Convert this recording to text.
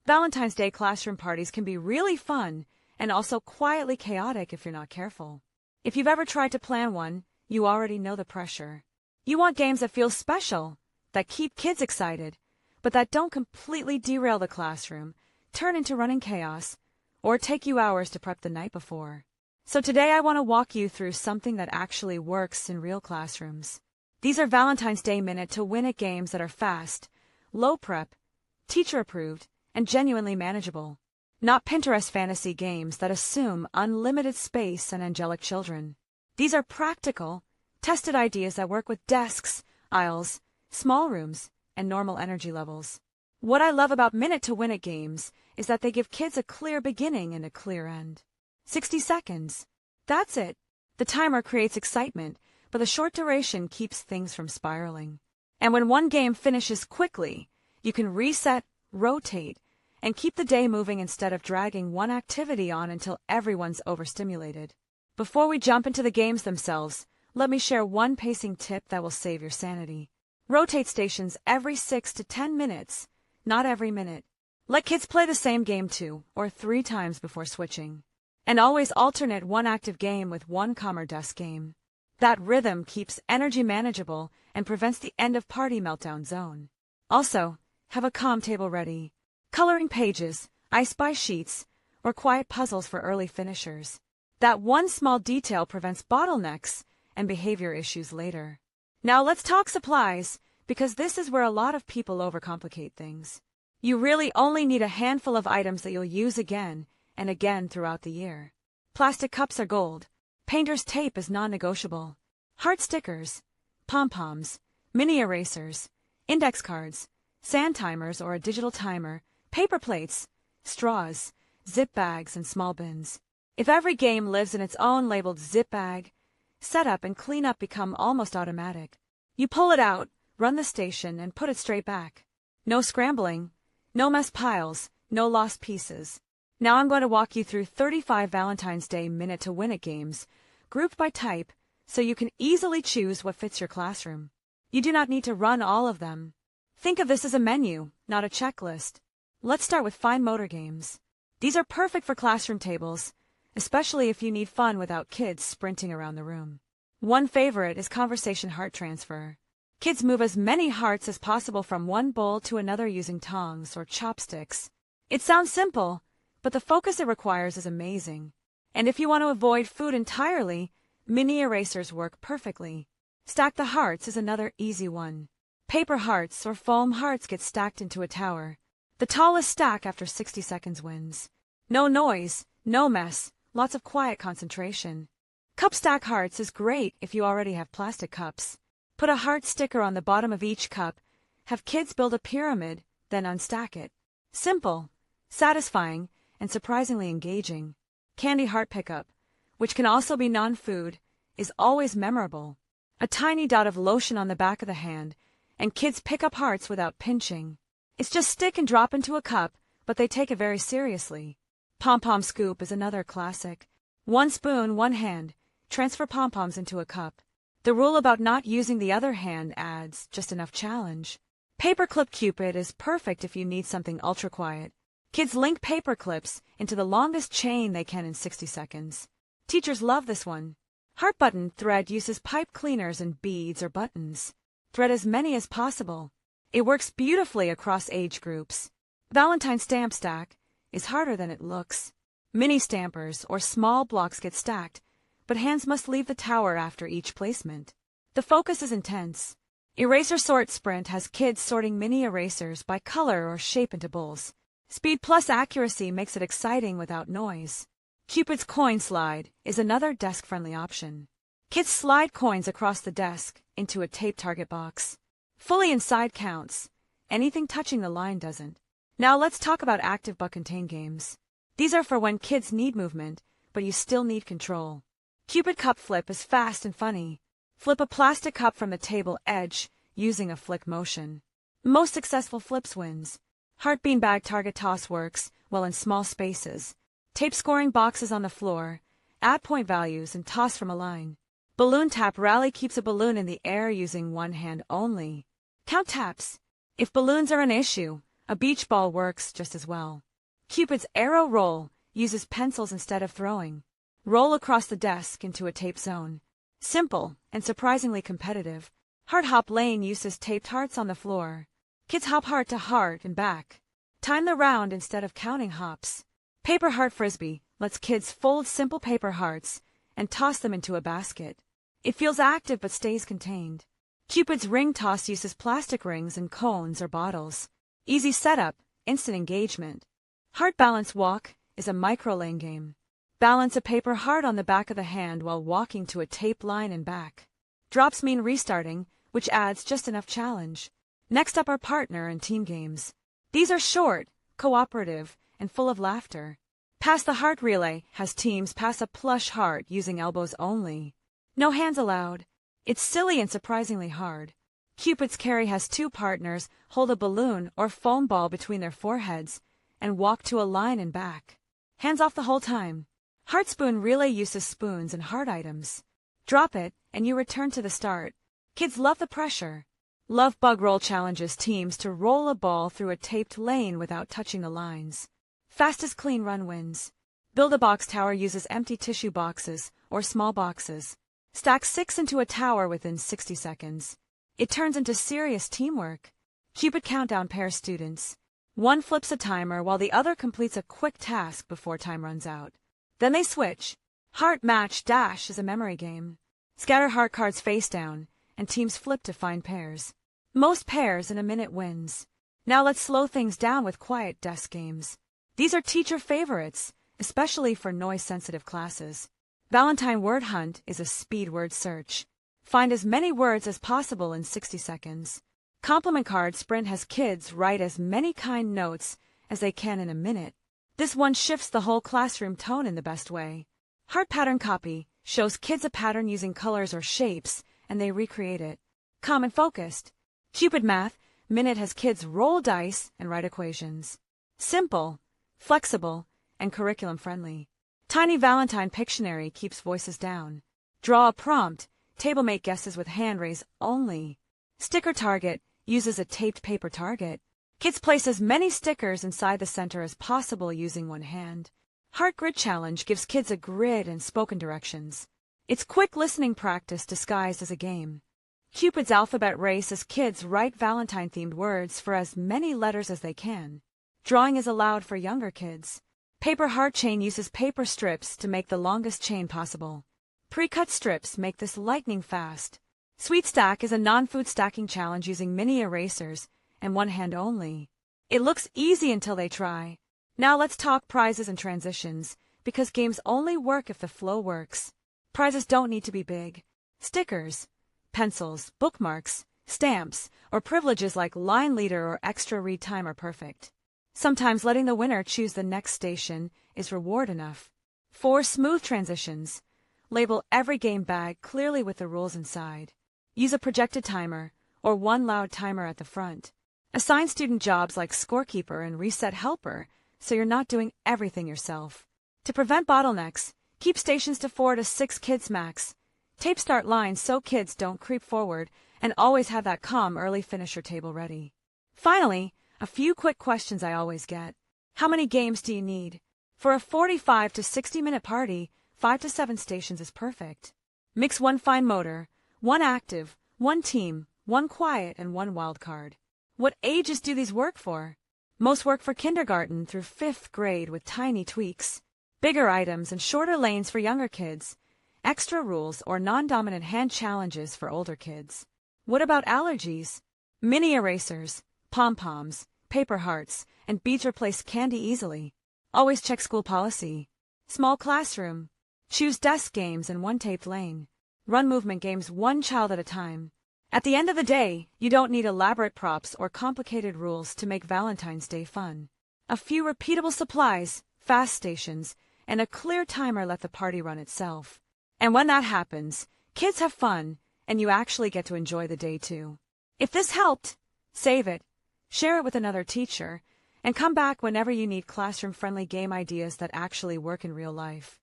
Valentine's Day classroom parties can be really fun and also quietly chaotic if you're not careful. If you've ever tried to plan one, you already know the pressure. You want games that feel special, that keep kids excited, but that don't completely derail the classroom, turn into running chaos, or take you hours to prep the night before. So today I want to walk you through something that actually works in real classrooms. These are Valentine's Day Minute to Win It games that are fast, low prep, teacher approved, and genuinely manageable. Not Pinterest fantasy games that assume unlimited space and angelic children. These are practical, tested ideas that work with desks, aisles, small rooms, and normal energy levels. What I love about Minute to Win It games is that they give kids a clear beginning and a clear end. 60 seconds. That's it. The timer creates excitement, but the short duration keeps things from spiraling. And when one game finishes quickly, you can reset, rotate, and keep the day moving instead of dragging one activity on until everyone's overstimulated. Before we jump into the games themselves, let me share one pacing tip that will save your sanity. Rotate stations every 6 to 10 minutes, not every minute. Let kids play the same game 2 or 3 times before switching. And always alternate one active game with one calmer desk game. That rhythm keeps energy manageable and prevents the end-of-party meltdown zone. Also, have a calm table ready. Coloring pages, I Spy sheets, or quiet puzzles for early finishers. That one small detail prevents bottlenecks and behavior issues later. Now let's talk supplies, because this is where a lot of people overcomplicate things. You really only need a handful of items that you'll use again and again throughout the year. Plastic cups are gold. Painter's tape is non-negotiable. Heart stickers, pom-poms, mini erasers, index cards, sand timers or a digital timer, paper plates, straws, zip bags, and small bins. If every game lives in its own labeled zip bag, setup and cleanup become almost automatic. You pull it out, run the station, and put it straight back. No scrambling, no mess piles, no lost pieces. Now I'm going to walk you through 35 Valentine's Day Minute to Win It games, grouped by type, so you can easily choose what fits your classroom. You do not need to run all of them. Think of this as a menu, not a checklist. Let's start with fine motor games. These are perfect for classroom tables, especially if you need fun without kids sprinting around the room. One favorite is conversation heart transfer. Kids move as many hearts as possible from one bowl to another using tongs or chopsticks. It sounds simple, but the focus it requires is amazing. And if you want to avoid food entirely, mini erasers work perfectly. Stack the hearts is another easy one. Paper hearts or foam hearts get stacked into a tower. The tallest stack after 60 seconds wins. No noise, no mess, lots of quiet concentration. Cup stack hearts is great if you already have plastic cups. Put a heart sticker on the bottom of each cup, have kids build a pyramid, then unstack it. Simple, satisfying, and surprisingly engaging. Candy heart pickup, which can also be non-food, is always memorable. A tiny dot of lotion on the back of the hand, and kids pick up hearts without pinching. It's just stick and drop into a cup, but they take it very seriously. Pom-pom scoop is another classic. One spoon, one hand. Transfer pom-poms into a cup. The rule about not using the other hand adds just enough challenge. Paperclip Cupid is perfect if you need something ultra-quiet. Kids link paper clips into the longest chain they can in 60 seconds. Teachers love this one. Heart button thread uses pipe cleaners and beads or buttons. Thread as many as possible. It works beautifully across age groups. Valentine stamp stack is harder than it looks. Mini stampers or small blocks get stacked, but hands must leave the tower after each placement. The focus is intense. Eraser sort sprint has kids sorting mini erasers by color or shape into bowls. Speed plus accuracy makes it exciting without noise. Cupid's coin slide is another desk-friendly option. Kids slide coins across the desk into a tape target box. Fully inside counts. Anything touching the line doesn't. Now let's talk about active but contained games. These are for when kids need movement, but you still need control. Cupid cup flip is fast and funny. Flip a plastic cup from the table edge using a flick motion. Most successful flips wins. Heart beanbag target toss works well in small spaces. Tape scoring boxes on the floor. Add point values and toss from a line. Balloon tap rally keeps a balloon in the air using one hand only. Count taps. If balloons are an issue, A beach ball works just as well. Cupid's arrow roll uses pencils instead of throwing. Roll across the desk into a tape zone. Simple and surprisingly competitive. Heart hop lane uses taped hearts on the floor. Kids hop heart to heart and back. Time the round instead of counting hops. Paper heart frisbee lets kids fold simple paper hearts and toss them into a basket. It feels active but stays contained. Cupid's ring toss uses plastic rings and cones or bottles. Easy setup, instant engagement. Heart balance walk is a micro-lane game. Balance a paper heart on the back of the hand while walking to a tape line and back. Drops mean restarting, which adds just enough challenge. Next up are partner and team games. These are short, cooperative, and full of laughter. Pass the heart relay has teams pass a plush heart using elbows only. No hands allowed. It's silly and surprisingly hard. Cupid's carry has two partners hold a balloon or foam ball between their foreheads and walk to a line and back. Hands off the whole time. Heart spoon relay uses spoons and heart items. Drop it and you return to the start. Kids love the pressure. Love bug roll challenges teams to roll a ball through a taped lane without touching the lines. Fastest clean run wins. Build a box tower uses empty tissue boxes or small boxes. Stack 6 into a tower within 60 seconds. It turns into serious teamwork. Cupid countdown pairs students. One flips a timer while the other completes a quick task before time runs out. Then they switch. Heart match dash is a memory game. Scatter heart cards face down, and teams flip to find pairs. Most pairs in a minute wins. Now let's slow things down with quiet desk games. These are teacher favorites, especially for noise-sensitive classes. Valentine word hunt is a speed word search. Find as many words as possible in 60 seconds. Compliment card sprint has kids write as many kind notes as they can in a minute. This one shifts the whole classroom tone in the best way. Heart pattern copy shows kids a pattern using colors or shapes, and they recreate it. Calm and focused. Cupid math minute has kids roll dice and write equations. Simple, flexible, and curriculum-friendly. Tiny Valentine Pictionary keeps voices down. Draw a prompt. Table mate guesses with hand raise only. Sticker target uses a taped paper target. Kids place as many stickers inside the center as possible using one hand. Heart grid challenge gives kids a grid and spoken directions. It's quick listening practice disguised as a game. Cupid's alphabet race as kids write Valentine-themed words for as many letters as they can. Drawing is allowed for younger kids. Paper heart chain uses paper strips to make the longest chain possible. Pre-cut strips make this lightning fast. Sweet stack is a non-food stacking challenge using mini erasers and one hand only. It looks easy until they try. Now let's talk prizes and transitions, because games only work if the flow works. Prizes don't need to be big. Stickers, pencils, bookmarks, stamps, or privileges like line leader or extra read time are perfect. Sometimes letting the winner choose the next station is reward enough. 4 smooth transitions. Label every game bag clearly with the rules inside. Use a projected timer or one loud timer at the front. Assign student jobs like scorekeeper and reset helper so you're not doing everything yourself. To prevent bottlenecks, keep stations to 4 to 6 kids max. Tape start lines so kids don't creep forward, and always have that calm early finisher table ready. Finally, a few quick questions I always get. How many games do you need? For a 45 to 60-minute party, 5 to 7 stations is perfect. Mix 1 fine motor, 1 active, 1 team, 1 quiet, and 1 wild card. What ages do these work for? Most work for kindergarten through 5th grade with tiny tweaks. Bigger items and shorter lanes for younger kids. Extra rules or non-dominant hand challenges for older kids. What about allergies? Mini erasers, pom-poms, paper hearts, and beads replace candy easily. Always check school policy. Small classroom. Choose desk games and 1 taped lane. Run movement games 1 child at a time. At the end of the day, you don't need elaborate props or complicated rules to make Valentine's Day fun. A few repeatable supplies, fast stations, and a clear timer let the party run itself. And when that happens, kids have fun, and you actually get to enjoy the day too. If this helped, save it, share it with another teacher, and come back whenever you need classroom-friendly game ideas that actually work in real life.